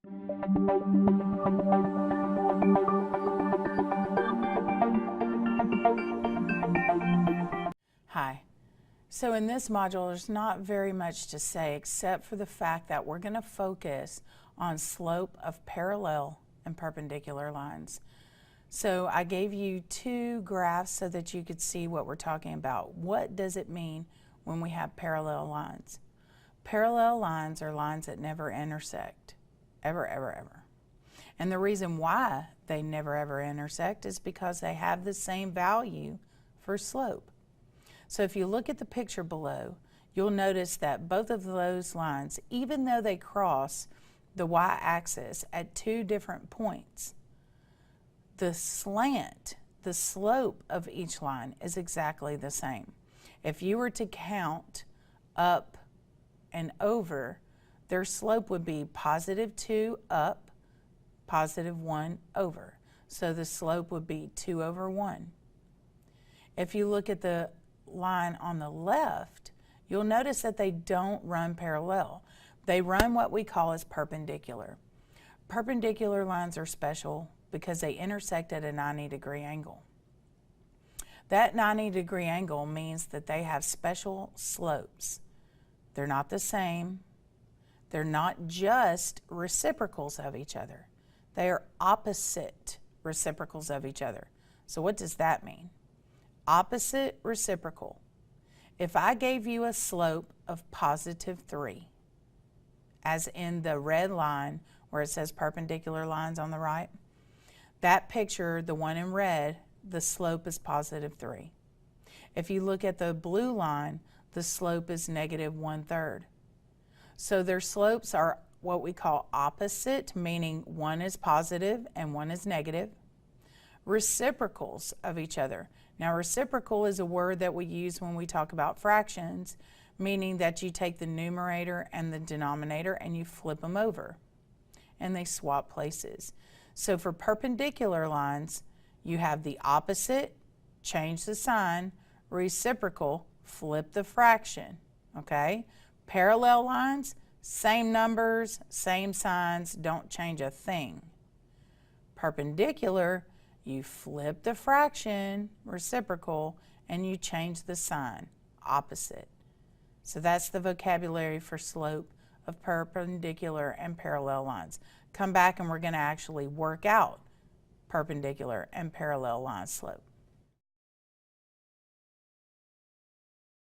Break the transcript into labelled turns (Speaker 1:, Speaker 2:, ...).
Speaker 1: Hi. So in this module, there's not very much to say except for the fact that we're going to focus on slope of parallel and perpendicular lines. So I gave you two graphs so that you could see what we're talking about. What does it mean when we have parallel lines? Parallel lines are lines that never intersect, ever, ever, ever. And the reason why they never, ever intersect is because they have the same value for slope. So if you look at the picture below, you'll notice that both of those lines, even though they cross the y-axis at two different points, the slant, the slope of each line is exactly the same. If you were to count up and over, their slope would be +2 up, +1 over. So the slope would be 2 over 1. If you look at the line on the left, you'll notice that they don't run parallel. They run what we call as perpendicular. Perpendicular lines are special because they intersect at a 90-degree angle. That 90-degree angle means that they have special slopes. They're not the same. They're not just reciprocals of each other. They are opposite reciprocals of each other. So what does that mean? Opposite reciprocal. If I gave you a slope of +3, as in the red line where it says perpendicular lines on the right, that picture, the one in red, the slope is +3. If you look at the blue line, the slope is -1/3. So their slopes are what we call opposite, meaning one is positive and one is negative. Reciprocals of each other. Now, reciprocal is a word that we use when we talk about fractions, meaning that you take the numerator and the denominator and you flip them over, and they swap places. So for perpendicular lines, you have the opposite, change the sign, reciprocal, flip the fraction, okay? Parallel lines, same numbers, same signs, don't change a thing. Perpendicular, you flip the fraction, reciprocal, and you change the sign, opposite. So that's the vocabulary for slope of perpendicular and parallel lines. Come back and we're going to actually work out perpendicular and parallel line slope.